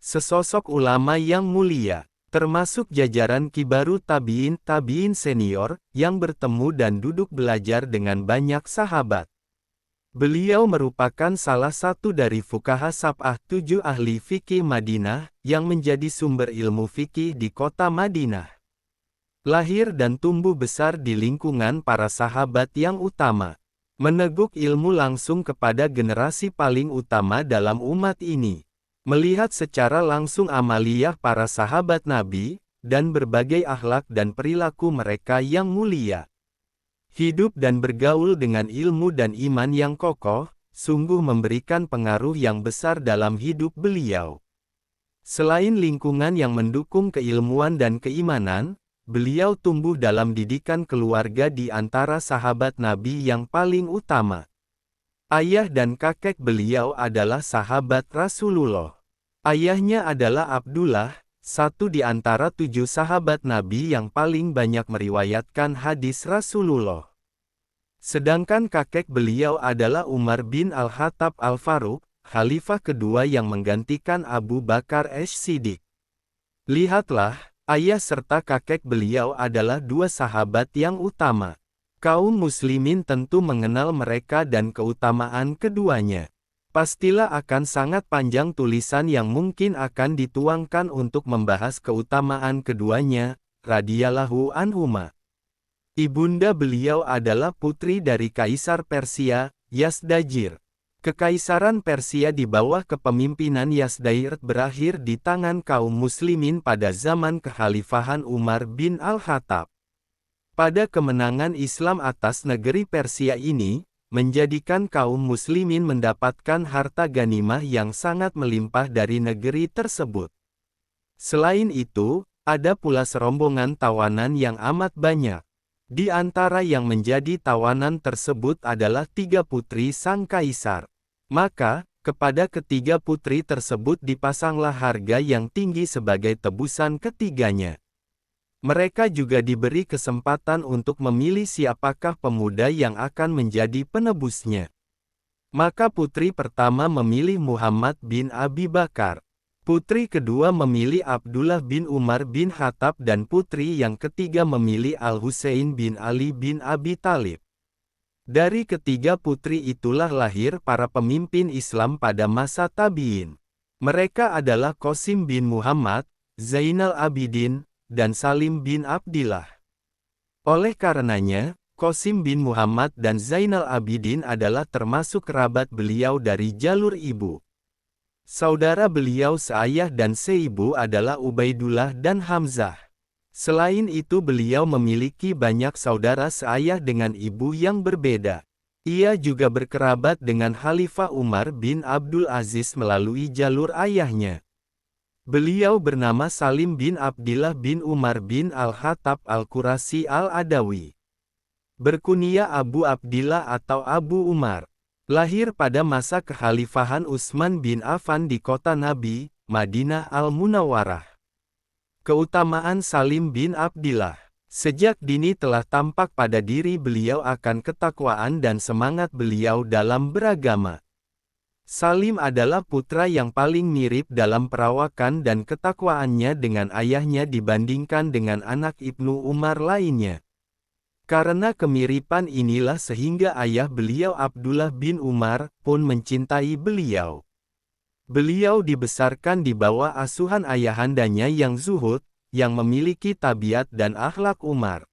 Sesosok ulama yang mulia, termasuk jajaran kibaru tabi'in senior, yang bertemu dan duduk belajar dengan banyak sahabat. Beliau merupakan salah satu dari fuqaha sab'ah 7 ahli fikih Madinah, yang menjadi sumber ilmu fikih di kota Madinah. Lahir dan tumbuh besar di lingkungan para sahabat yang utama. Meneguk ilmu langsung kepada generasi paling utama dalam umat ini. Melihat secara langsung amaliyah para sahabat Nabi, dan berbagai akhlak dan perilaku mereka yang mulia. Hidup dan bergaul dengan ilmu dan iman yang kokoh, sungguh memberikan pengaruh yang besar dalam hidup beliau. Selain lingkungan yang mendukung keilmuan dan keimanan, beliau tumbuh dalam didikan keluarga di antara sahabat Nabi yang paling utama. Ayah dan kakek beliau adalah sahabat Rasulullah. Ayahnya adalah Abdullah, satu di antara 7 sahabat Nabi yang paling banyak meriwayatkan hadis Rasulullah. Sedangkan kakek beliau adalah Umar bin Al-Khattab Al-Faruq, khalifah kedua yang menggantikan Abu Bakar As-Siddiq. Lihatlah, ayah serta kakek beliau adalah 2 sahabat yang utama. Kaum muslimin tentu mengenal mereka dan keutamaan keduanya. Pastilah akan sangat panjang tulisan yang mungkin akan dituangkan untuk membahas keutamaan keduanya, radhiyallahu anhuma. Ibunda beliau adalah putri dari Kaisar Persia, Yazdajir. Kekaisaran Persia di bawah kepemimpinan Yazdajir berakhir di tangan kaum muslimin pada zaman kekhalifahan Umar bin Al-Khattab. Pada kemenangan Islam atas negeri Persia ini, menjadikan kaum muslimin mendapatkan harta ghanimah yang sangat melimpah dari negeri tersebut. Selain itu, ada pula serombongan tawanan yang amat banyak. Di antara yang menjadi tawanan tersebut adalah 3 putri sang kaisar. Maka, kepada ketiga putri tersebut dipasanglah harga yang tinggi sebagai tebusan ketiganya. Mereka juga diberi kesempatan untuk memilih siapakah pemuda yang akan menjadi penebusnya. Maka putri pertama memilih Muhammad bin Abi Bakar. Putri kedua memilih Abdullah bin Umar bin Khattab dan putri yang ketiga memilih Al-Husain bin Ali bin Abi Thalib. Dari ketiga putri itulah lahir para pemimpin Islam pada masa tabi'in. Mereka adalah Qasim bin Muhammad, Zainal Abidin, dan Salim bin Abdillah. Oleh karenanya, Qasim bin Muhammad dan Zainal Abidin adalah termasuk kerabat beliau dari jalur ibu. Saudara beliau seayah dan seibu adalah Ubaidullah dan Hamzah. Selain itu beliau memiliki banyak saudara seayah dengan ibu yang berbeda. Ia juga berkerabat dengan Khalifah Umar bin Abdul Aziz melalui jalur ayahnya. Beliau bernama Salim bin Abdillah bin Umar bin Al-Khattab Al-Qurasyi Al-Adawi. Berkunia Abu Abdillah atau Abu Umar. Lahir pada masa kekhalifahan Utsman bin Affan di kota Nabi, Madinah Al-Munawwarah. Keutamaan Salim bin Abdillah. Sejak dini telah tampak pada diri beliau akan ketakwaan dan semangat beliau dalam beragama. Salim adalah putra yang paling mirip dalam perawakan dan ketakwaannya dengan ayahnya dibandingkan dengan anak Ibnu Umar lainnya. Karena kemiripan inilah sehingga ayah beliau Abdullah bin Umar pun mencintai beliau. Beliau dibesarkan di bawah asuhan ayahandanya yang zuhud, yang memiliki tabiat dan akhlak Umar.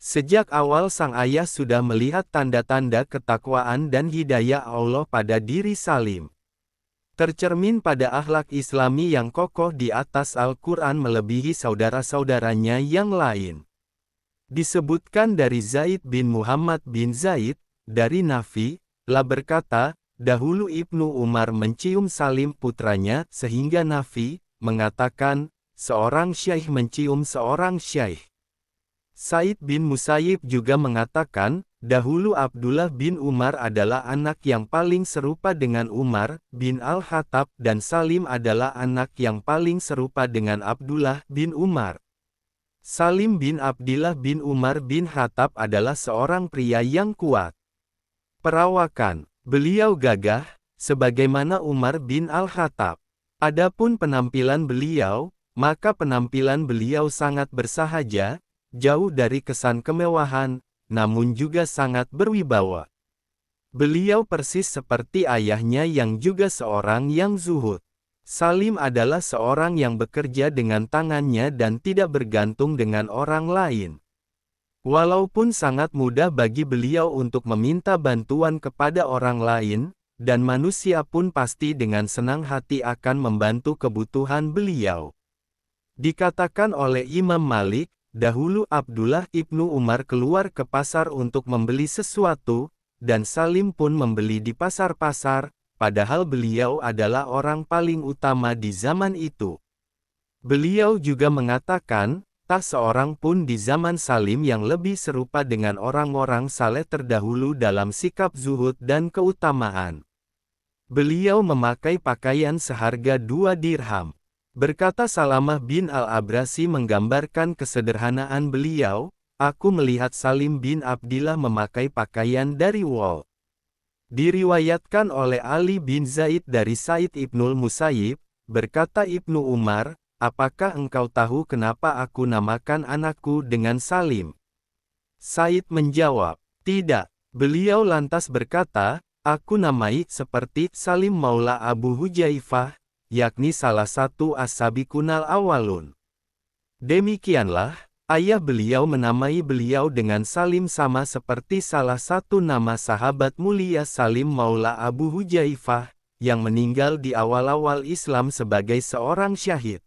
Sejak awal sang ayah sudah melihat tanda-tanda ketakwaan dan hidayah Allah pada diri Salim. Tercermin pada akhlak Islami yang kokoh di atas Al-Quran melebihi saudara-saudaranya yang lain. Disebutkan dari Zaid bin Muhammad bin Zaid, dari Nafi, lah berkata, dahulu Ibnu Umar mencium Salim putranya, sehingga Nafi mengatakan, seorang syaikh mencium seorang syaikh. Said bin Musayyib juga mengatakan, dahulu Abdullah bin Umar adalah anak yang paling serupa dengan Umar bin Al-Khattab dan Salim adalah anak yang paling serupa dengan Abdullah bin Umar. Salim bin Abdillah bin Umar bin Khattab adalah seorang pria yang kuat. Perawakan, beliau gagah, sebagaimana Umar bin Al-Khattab. Adapun penampilan beliau, maka penampilan beliau sangat bersahaja, jauh dari kesan kemewahan, namun juga sangat berwibawa. Beliau persis seperti ayahnya yang juga seorang yang zuhud. Salim adalah seorang yang bekerja dengan tangannya dan tidak bergantung dengan orang lain. Walaupun sangat mudah bagi beliau untuk meminta bantuan kepada orang lain, dan manusia pun pasti dengan senang hati akan membantu kebutuhan beliau. Dikatakan oleh Imam Malik, dahulu Abdullah ibnu Umar keluar ke pasar untuk membeli sesuatu, dan Salim pun membeli di pasar-pasar, padahal beliau adalah orang paling utama di zaman itu. Beliau juga mengatakan, tak seorang pun di zaman Salim yang lebih serupa dengan orang-orang saleh terdahulu dalam sikap zuhud dan keutamaan. Beliau memakai pakaian seharga 2 dirham. Berkata Salamah bin Al-Abrasi menggambarkan kesederhanaan beliau, aku melihat Salim bin Abdillah memakai pakaian dari wol. Diriwayatkan oleh Ali bin Zaid dari Said ibnul Musayyib, berkata Ibnu Umar, apakah engkau tahu kenapa aku namakan anakku dengan Salim? Said menjawab, tidak. Beliau lantas berkata, aku namai seperti Salim Maula Abu Hujaifah, yakni salah satu as-sabiqunal awalun. Demikianlah, ayah beliau menamai beliau dengan Salim sama seperti salah satu nama sahabat mulia Salim Maula Abu Hujaifah, yang meninggal di awal-awal Islam sebagai seorang syahid.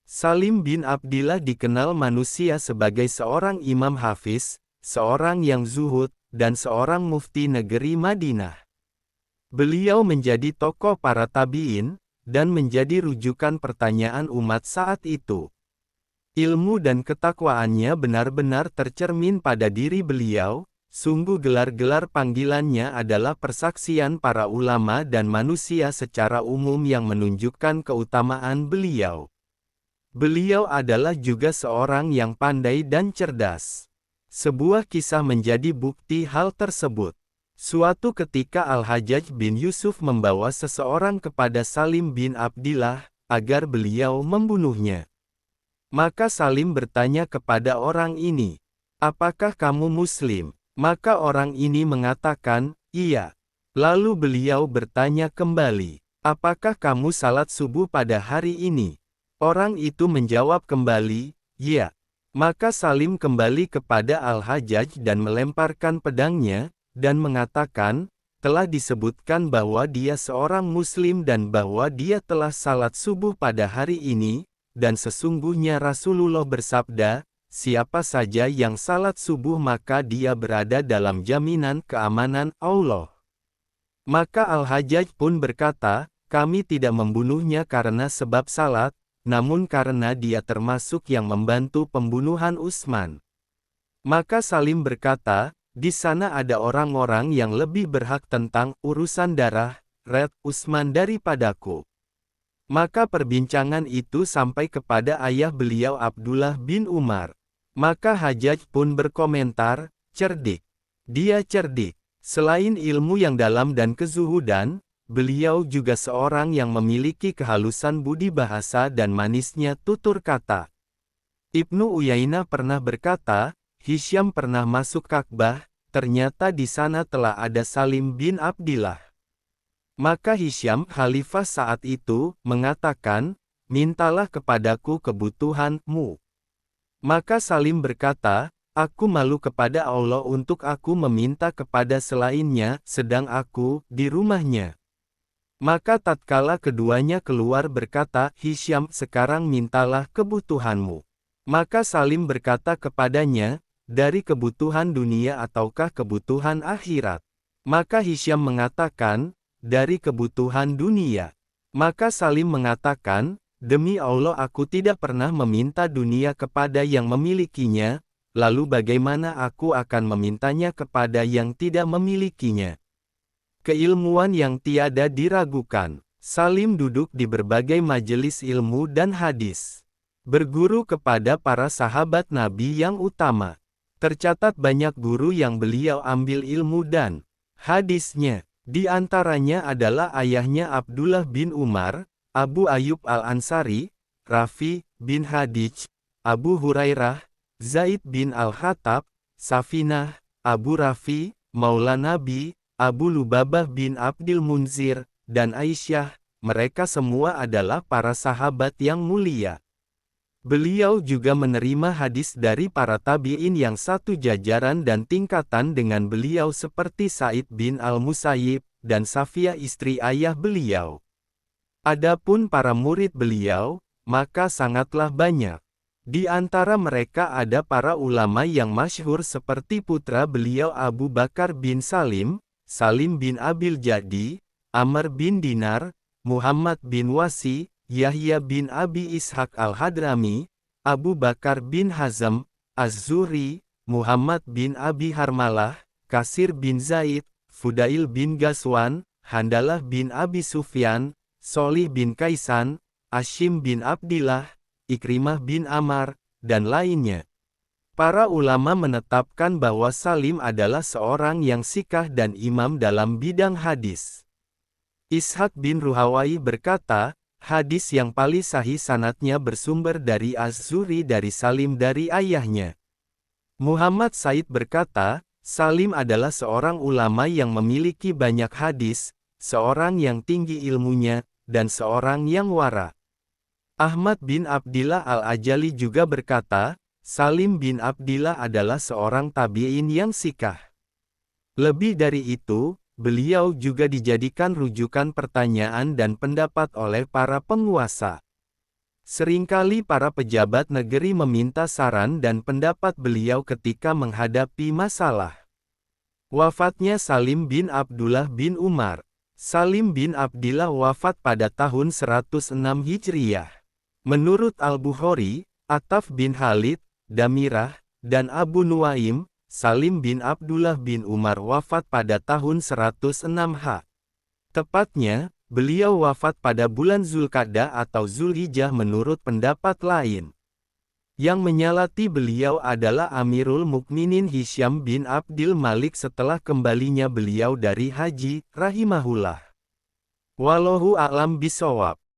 Salim bin Abdillah dikenal manusia sebagai seorang imam hafiz, seorang yang zuhud, dan seorang mufti negeri Madinah. Beliau menjadi tokoh para tabi'in, dan menjadi rujukan pertanyaan umat saat itu. Ilmu dan ketakwaannya benar-benar tercermin pada diri beliau, sungguh gelar-gelar panggilannya adalah persaksian para ulama dan manusia secara umum yang menunjukkan keutamaan beliau. Beliau adalah juga seorang yang pandai dan cerdas. Sebuah kisah menjadi bukti hal tersebut. Suatu ketika Al-Hajjaj bin Yusuf membawa seseorang kepada Salim bin Abdillah, agar beliau membunuhnya. Maka Salim bertanya kepada orang ini, apakah kamu muslim? Maka orang ini mengatakan, iya. Lalu beliau bertanya kembali, apakah kamu salat subuh pada hari ini? Orang itu menjawab kembali, ya. Maka Salim kembali kepada Al-Hajjaj dan melemparkan pedangnya, dan mengatakan, telah disebutkan bahwa dia seorang muslim dan bahwa dia telah salat subuh pada hari ini, dan sesungguhnya Rasulullah bersabda, siapa saja yang salat subuh maka dia berada dalam jaminan keamanan Allah. Maka Al-Hajjaj pun berkata, kami tidak membunuhnya karena sebab salat, namun karena dia termasuk yang membantu pembunuhan Utsman. Maka Salim berkata, di sana ada orang-orang yang lebih berhak tentang urusan darah, Red Utsman daripadaku. Maka perbincangan itu sampai kepada ayah beliau Abdullah bin Umar. Maka Hajjaj pun berkomentar, cerdik. Dia cerdik. Selain ilmu yang dalam dan kezuhudan, beliau juga seorang yang memiliki kehalusan budi bahasa dan manisnya tutur kata. Ibnu Uyainah pernah berkata, Hisyam pernah masuk Ka'bah, ternyata di sana telah ada Salim bin Abdillah. Maka Hisyam, khalifah saat itu, mengatakan, mintalah kepadaku kebutuhanmu. Maka Salim berkata, aku malu kepada Allah untuk aku meminta kepada selainnya, sedang aku di rumahnya. Maka tatkala keduanya keluar berkata, Hisyam, sekarang mintalah kebutuhanmu. Maka Salim berkata kepadanya, dari kebutuhan dunia ataukah kebutuhan akhirat? Maka Hisyam mengatakan, dari kebutuhan dunia. Maka Salim mengatakan, demi Allah aku tidak pernah meminta dunia kepada yang memilikinya, lalu bagaimana aku akan memintanya kepada yang tidak memilikinya? Keilmuan yang tiada diragukan. Salim duduk di berbagai majelis ilmu dan hadis. Berguru kepada para sahabat Nabi yang utama. Tercatat banyak guru yang beliau ambil ilmu dan hadisnya. Di antaranya adalah ayahnya Abdullah bin Umar, Abu Ayyub Al-Ansari, Rafi bin Hadij, Abu Hurairah, Zaid bin Al-Khattab, Safinah, Abu Rafi, Maula Nabi, Abu Lubabah bin Abdil Munzir, dan Aisyah. Mereka semua adalah para sahabat yang mulia. Beliau juga menerima hadis dari para tabi'in yang satu jajaran dan tingkatan dengan beliau seperti Sa'id bin Al-Musayyib, dan Safiyah istri ayah beliau. Adapun para murid beliau, maka sangatlah banyak. Di antara mereka ada para ulama yang masyhur seperti putra beliau Abu Bakar bin Salim, Salim bin Abil Jadi, Amr bin Dinar, Muhammad bin Wasi, Yahya bin Abi Ishaq al-Hadrami, Abu Bakar bin Hazm, Az-Zuhri, Muhammad bin Abi Harmalah, Kasir bin Zaid, Fudail bin Ghazwan, Handalah bin Abi Sufyan, Solih bin Kaisan, Ashim bin Abdillah, Ikrimah bin Ammar, dan lainnya. Para ulama menetapkan bahwa Salim adalah seorang yang sikah dan imam dalam bidang hadis. Ishaq bin Ruhawai berkata, hadis yang paling sahih sanadnya bersumber dari Az-Zuhri dari Salim dari ayahnya. Muhammad Said berkata, Salim adalah seorang ulama yang memiliki banyak hadis, seorang yang tinggi ilmunya, dan seorang yang wara. Ahmad bin Abdillah Al-Ajali juga berkata, Salim bin Abdillah adalah seorang tabi'in yang sikah. Lebih dari itu, beliau juga dijadikan rujukan pertanyaan dan pendapat oleh para penguasa. Seringkali para pejabat negeri meminta saran dan pendapat beliau ketika menghadapi masalah. Wafatnya Salim bin Abdullah bin Umar. Salim bin Abdillah wafat pada tahun 106 Hijriyah. Menurut Al-Bukhari, Ataf bin Khalid, Damirah, dan Abu Nuaim, Salim bin Abdullah bin Umar wafat pada tahun 106 H. Tepatnya, beliau wafat pada bulan Zulqa'dah atau Zulhijjah menurut pendapat lain. Yang menyalati beliau adalah Amirul Mukminin Hisyam bin Abdil Malik setelah kembalinya beliau dari haji, rahimahullah. Wallahu a'lam bishawab.